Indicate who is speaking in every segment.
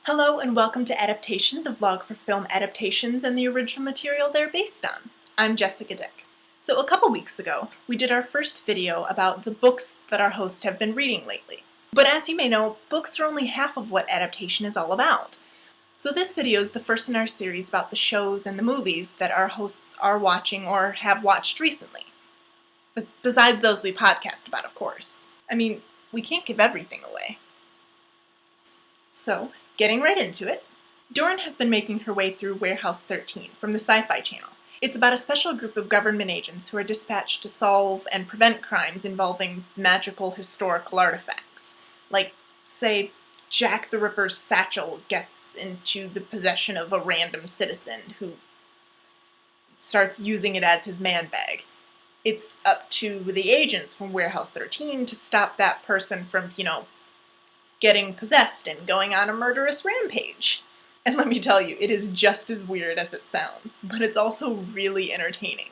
Speaker 1: Hello and welcome to Adaptation, the vlog for film adaptations and the original material they're based on. I'm Jessica Dick. So a couple weeks ago, we did our first video about the books that our hosts have been reading lately. But as you may know, books are only half of what adaptation is all about. So this video is the first in our series about the shows and the movies that our hosts are watching or have watched recently. Besides those we podcast about, of course. I mean, we can't give everything away. So, getting right into it, Doran has been making her way through Warehouse 13 from the SciFi channel. It's about a special group of government agents who are dispatched to solve and prevent crimes involving magical historical artifacts. Like, say, Jack the Ripper's satchel gets into the possession of a random citizen who starts using it as his man bag. It's up to the agents from Warehouse 13 to stop that person from, getting possessed and going on a murderous rampage. And let me tell you, it is just as weird as it sounds, but it's also really entertaining.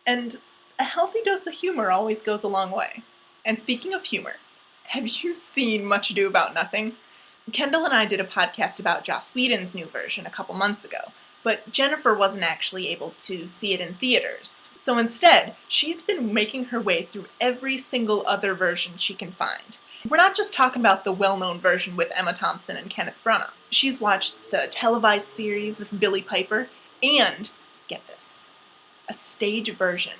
Speaker 1: And a healthy dose of humor always goes a long way. And speaking of humor, have you seen Much Ado About Nothing? Kendall and I did a podcast about Joss Whedon's new version a couple months ago, but Jennifer wasn't actually able to see it in theaters. So instead, she's been making her way through every single other version she can find. We're not just talking about the well-known version with Emma Thompson and Kenneth Branagh. She's watched the televised series with Billy Piper and, get this, a stage version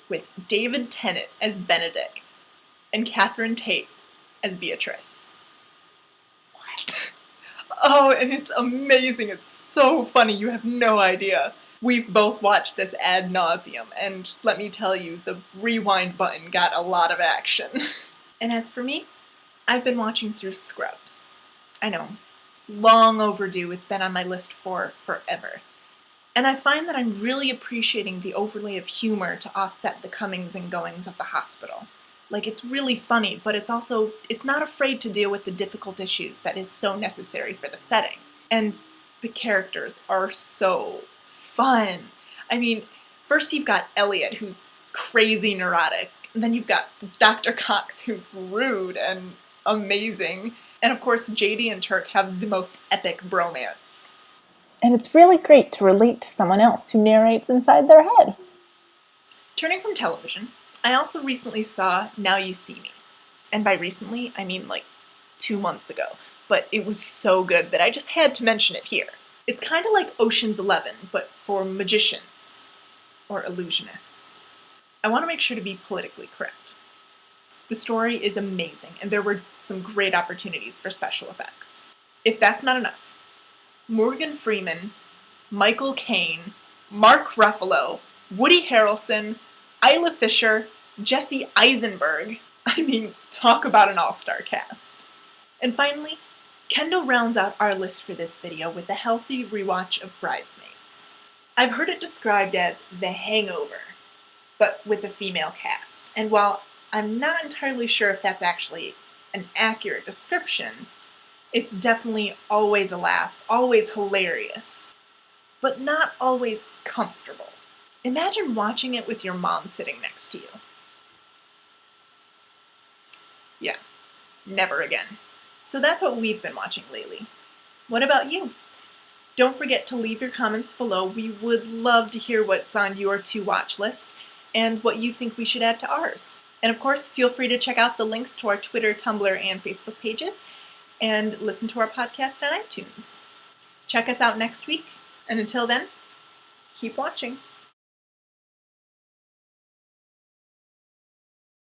Speaker 1: with David Tennant as Benedict and Catherine Tate as Beatrice. What? Oh, and it's amazing. It's so funny. You have no idea. We've both watched this ad nauseum, and let me tell you, the rewind button got a lot of action. And as for me, I've been watching through Scrubs. I know, long overdue. It's been on my list for forever. And I find that I'm really appreciating the overlay of humor to offset the comings and goings of the hospital. Like, it's really funny, but it's not afraid to deal with the difficult issues that is so necessary for the setting. And the characters are so fun. I mean, first you've got Elliot, who's crazy neurotic, and then you've got Dr. Cox, who's rude and amazing. And of course, JD and Turk have the most epic bromance.
Speaker 2: And it's really great to relate to someone else who narrates inside their head.
Speaker 1: Turning from television, I also recently saw Now You See Me. And by recently, I mean like 2 months ago. But it was so good that I just had to mention it here. It's kind of like Ocean's 11, but for magicians. Or illusionists. I want to make sure to be politically correct. The story is amazing, and there were some great opportunities for special effects. If that's not enough, Morgan Freeman, Michael Caine, Mark Ruffalo, Woody Harrelson, Isla Fisher, Jesse Eisenberg. I mean, talk about an all-star cast. And finally, Kendall rounds out our list for this video with a healthy rewatch of Bridesmaids. I've heard it described as The Hangover, but with a female cast. And while I'm not entirely sure if that's actually an accurate description, it's definitely always a laugh, always hilarious, but not always comfortable. Imagine watching it with your mom sitting next to you. Yeah, never again. So that's what we've been watching lately. What about you? Don't forget to leave your comments below. We would love to hear what's on your to-watch list and what you think we should add to ours. And of course, feel free to check out the links to our Twitter, Tumblr, and Facebook pages, and listen to our podcast on iTunes. Check us out next week, and until then, keep watching.